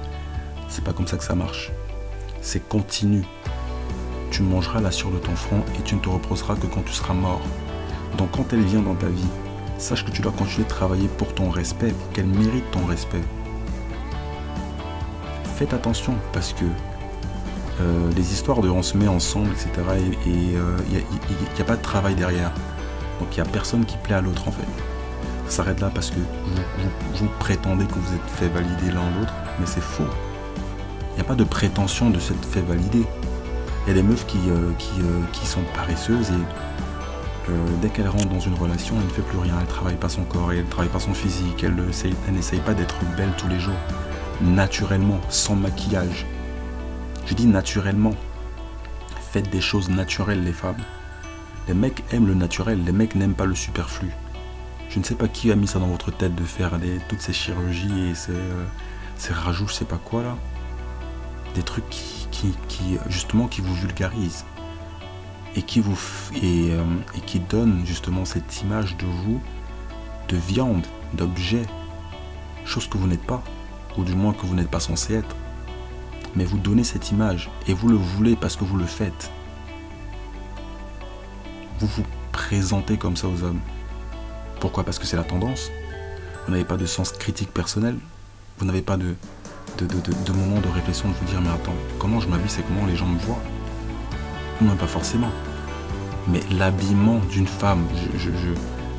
C'est pas comme ça que ça marche. C'est continu. Tu mangeras la sueur de ton front et tu ne te reposeras que quand tu seras mort. Donc quand elle vient dans ta vie, sache que tu dois continuer de travailler pour ton respect, pour qu'elle mérite ton respect. Faites attention parce que les histoires de on se met ensemble, etc. Et il n'y a pas de travail derrière. Donc il n'y a personne qui plaît à l'autre en fait. Ça s'arrête là parce que vous prétendez que vous êtes fait valider l'un l'autre, mais c'est faux. Il n'y a pas de prétention de s'être fait valider. Il y a des meufs qui sont paresseuses et dès qu'elle rentre dans une relation, elle ne fait plus rien. Elle ne travaille pas son corps, elle ne travaille pas son physique, elle n'essaye pas d'être belle tous les jours. Naturellement, sans maquillage. Je dis naturellement. Faites des choses naturelles les femmes. Les mecs aiment le naturel, les mecs n'aiment pas le superflu. Je ne sais pas qui a mis ça dans votre tête de faire toutes ces chirurgies et ces rajouts, je sais pas quoi là. Des trucs qui justement qui vous vulgarisent et qui donnent justement cette image de vous, de viande, d'objet, chose que vous n'êtes pas, ou du moins que vous n'êtes pas censé être. Mais vous donnez cette image et vous le voulez parce que vous le faites. Vous vous présentez comme ça aux hommes. Pourquoi? Parce que c'est la tendance. Vous n'avez pas de sens critique personnel. Vous n'avez pas de moment de réflexion de vous dire mais attends, comment je m'habille, c'est comment les gens me voient? Non, pas forcément. Mais l'habillement d'une femme,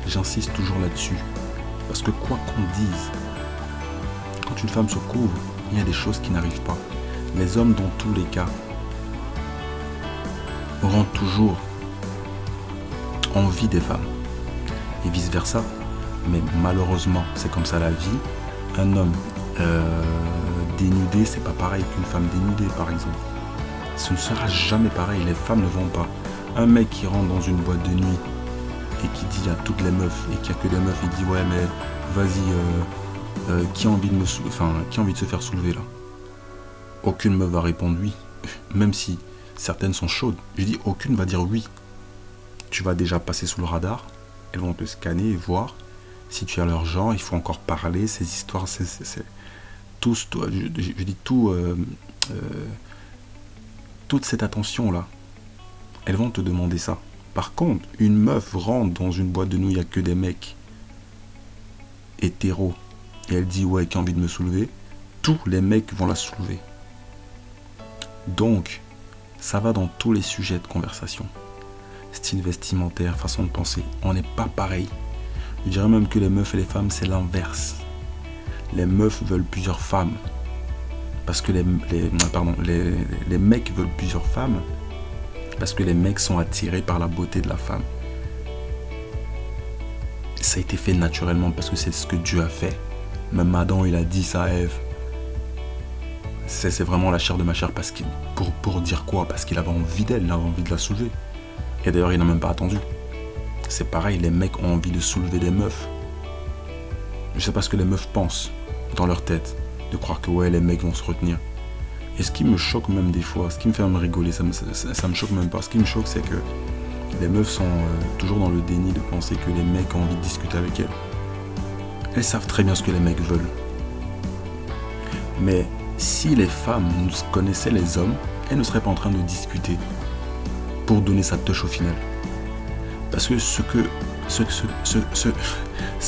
j'insiste toujours là-dessus. Parce que quoi qu'on dise, quand une femme se couvre, il y a des choses qui n'arrivent pas. Les hommes, dans tous les cas, auront toujours envie des femmes. Et vice-versa. Mais malheureusement, c'est comme ça la vie. Un homme dénudé, c'est pas pareil qu'une femme dénudée, par exemple. Ce ne sera jamais pareil. Les femmes ne vont pas. Un mec qui rentre dans une boîte de nuit et qui dit à toutes les meufs, et qu'il n'y a que des meufs, il dit ouais, mais vas-y, qui a envie de qui a envie de se faire soulever là? Aucune meuf va répondre oui, même si certaines sont chaudes. Je dis aucune va dire oui. Tu vas déjà passer sous le radar, elles vont te scanner et voir si tu as leur genre, il faut encore parler, ces histoires, c'est tous, je dis tout, toute cette attention là, elles vont te demander ça. Par contre, une meuf rentre dans une boîte de nuit, il n'y a que des mecs hétéros, et elle dit ouais, qui a envie de me soulever, tous les mecs vont la soulever. Donc, ça va dans tous les sujets de conversation. Style vestimentaire, façon de penser, on n'est pas pareil. Je dirais même que les meufs et les femmes, c'est l'inverse. Les meufs veulent plusieurs femmes. Parce que les mecs veulent plusieurs femmes. Parce que les mecs sont attirés par la beauté de la femme. Ça a été fait naturellement parce que c'est ce que Dieu a fait. Même Adam, il a dit ça à Ève. C'est vraiment la chair de ma chair parce pour dire quoi? Parce qu'il avait envie d'elle, il avait envie de la soulever. Et d'ailleurs, il n'a même pas attendu. C'est pareil, les mecs ont envie de soulever des meufs. Je sais pas ce que les meufs pensent dans leur tête, de croire que ouais, les mecs vont se retenir. Et ce qui me choque même des fois, ce qui me fait me rigoler, ça me choque même pas. Ce qui me choque, c'est que Les meufs sont toujours dans le déni de penser que les mecs ont envie de discuter avec elles. Elles savent très bien ce que les mecs veulent. Mais si les femmes connaissaient les hommes, elles ne seraient pas en train de discuter pour donner sa touche au final. Parce que ce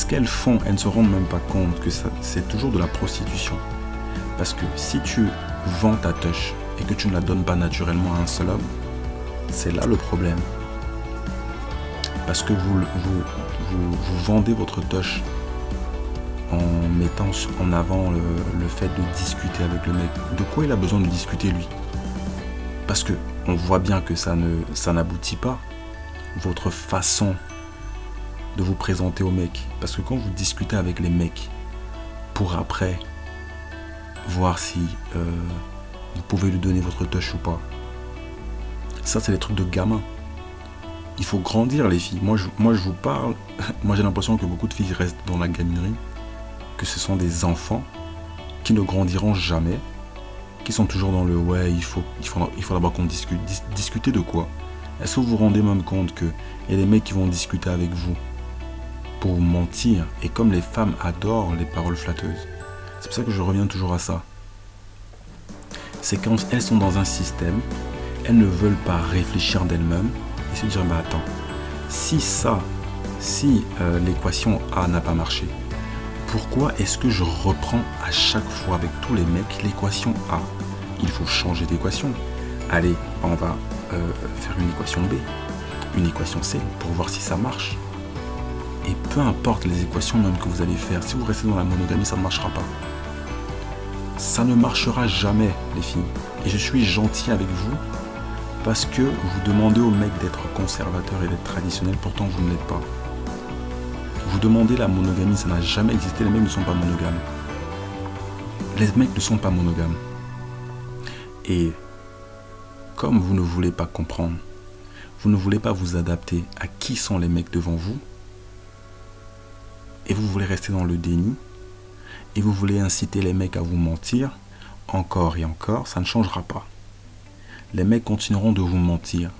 qu'elles font, elles ne se rendent même pas compte que c'est toujours de la prostitution. Parce que si tu vends ta touche et que tu ne la donnes pas naturellement à un seul homme, c'est là le problème. Parce que vous vendez votre touche en mettant en avant le fait de discuter avec le mec. De quoi il a besoin de discuter lui? Parce que on voit bien que ça n'aboutit pas, votre façon de vous présenter aux mecs. Parce que quand vous discutez avec les mecs, pour après voir si vous pouvez lui donner votre touche ou pas, ça c'est des trucs de gamin. Il faut grandir les filles. Moi je vous parle, moi j'ai l'impression que beaucoup de filles restent dans la gaminerie, que ce sont des enfants qui ne grandiront jamais, qui sont toujours dans le ouais, il faut d'abord qu'on discute. Discuter de quoi? Est-ce que vous vous rendez même compte qu'il y a des mecs qui vont discuter avec vous pour vous mentir? Et comme les femmes adorent les paroles flatteuses, c'est pour ça que je reviens toujours à ça. C'est quand elles sont dans un système, elles ne veulent pas réfléchir d'elles-mêmes et se dire, bah attends, si l'équation A n'a pas marché, pourquoi est-ce que je reprends à chaque fois avec tous les mecs l'équation A? Il faut changer d'équation. Allez, on va faire une équation B, une équation C pour voir si ça marche. Et peu importe les équations même que vous allez faire, si vous restez dans la monogamie, ça ne marchera pas. Ça ne marchera jamais, les filles. Et je suis gentil avec vous parce que vous demandez aux mecs d'être conservateurs et d'être traditionnels, pourtant vous ne l'êtes pas. Vous demandez la monogamie, ça n'a jamais existé, les mecs ne sont pas monogames. Les mecs ne sont pas monogames. Et comme vous ne voulez pas comprendre, vous ne voulez pas vous adapter à qui sont les mecs devant vous, et vous voulez rester dans le déni, et vous voulez inciter les mecs à vous mentir, encore et encore, ça ne changera pas. Les mecs continueront de vous mentir.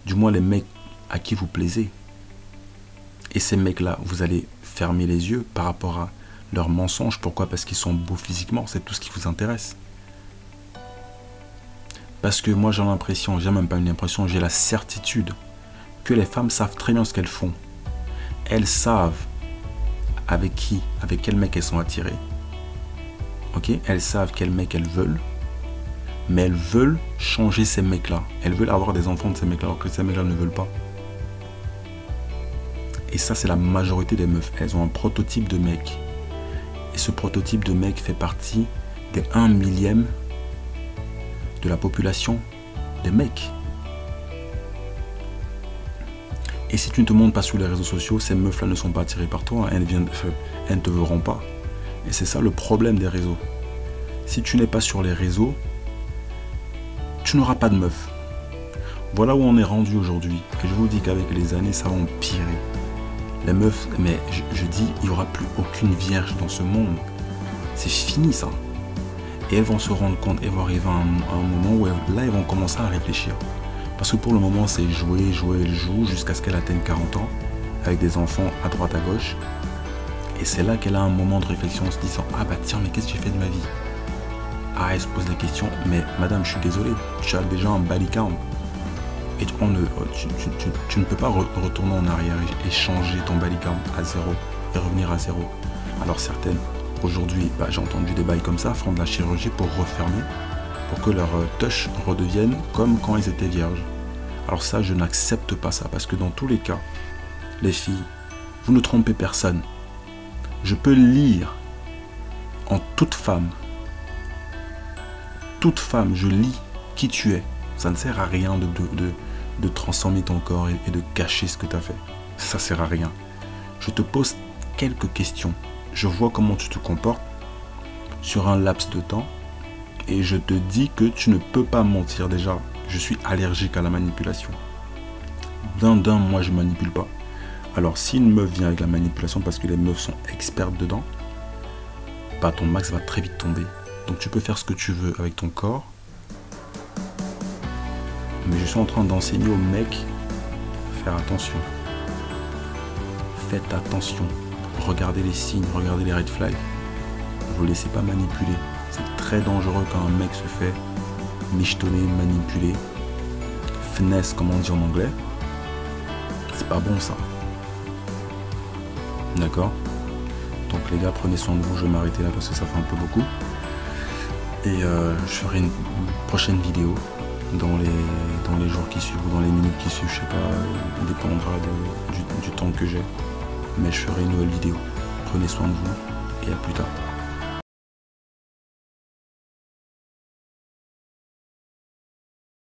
Du moins les mecs à qui vous plaisez. Et ces mecs-là, vous allez fermer les yeux par rapport à leurs mensonges. Pourquoi? Parce qu'ils sont beaux physiquement, c'est tout ce qui vous intéresse. Parce que moi j'ai l'impression, j'ai même pas une impression, j'ai la certitude que les femmes savent très bien ce qu'elles font. Elles savent avec quel mec elles sont attirées. Ok? Elles savent quel mec elles veulent. Mais elles veulent changer ces mecs-là. Elles veulent avoir des enfants de ces mecs-là, alors que ces mecs-là ne veulent pas. Et ça, c'est la majorité des meufs. Elles ont un prototype de mec. Et ce prototype de mec fait partie des 1 millième de la population des mecs. Et si tu ne te montres pas sur les réseaux sociaux, ces meufs-là ne sont pas attirées par toi. Elles ne te verront pas. Et c'est ça le problème des réseaux. Si tu n'es pas sur les réseaux, tu n'auras pas de meuf. Voilà où on est rendu aujourd'hui. Et je vous dis qu'avec les années, ça va empirer. Les meufs, mais je dis, il n'y aura plus aucune vierge dans ce monde. C'est fini ça. Et elles vont se rendre compte, elles vont arriver à un moment où là, elles vont commencer à réfléchir. Parce que pour le moment, c'est jouer, elles jouent jusqu'à ce qu'elle atteigne 40 ans, avec des enfants à droite, à gauche. Et c'est là qu'elle a un moment de réflexion en se disant, ah bah tiens, mais qu'est-ce que j'ai fait de ma vie? Ah, elle se pose la question, mais madame, je suis désolé, tu as déjà un body count. Et tu ne peux pas retourner en arrière et changer ton body count à 0 et revenir à 0. Alors certaines, aujourd'hui, j'ai entendu des bails comme ça, font de la chirurgie pour refermer, pour que leur touche redevienne comme quand ils étaient vierges. Alors ça, je n'accepte pas ça, parce que dans tous les cas, les filles, vous ne trompez personne. Je peux lire en toute femme, je lis qui tu es. Ça ne sert à rien de transformer ton corps et de cacher ce que tu as fait. Ça ne sert à rien. Je te pose quelques questions. Je vois comment tu te comportes sur un laps de temps et je te dis que tu ne peux pas mentir. Déjà, je suis allergique à la manipulation. Moi, je ne manipule pas. Alors, si une meuf vient avec la manipulation parce que les meufs sont expertes dedans, ton max va très vite tomber. Donc, tu peux faire ce que tu veux avec ton corps. Mais je suis en train d'enseigner aux mecs faire attention. Faites attention. Regardez les signes, regardez les red flags. Ne vous laissez pas manipuler. C'est très dangereux quand un mec se fait michetonner, manipuler, finesse comme on dit en anglais. C'est pas bon ça. D'accord? Donc les gars, prenez soin de vous. Je vais m'arrêter là parce que ça fait un peu beaucoup. Et je ferai une prochaine vidéo dans les jours qui suivent ou dans les minutes qui suivent. Je sais pas, dépendra du temps que j'ai. Mais je ferai une nouvelle vidéo. Prenez soin de vous et à plus tard.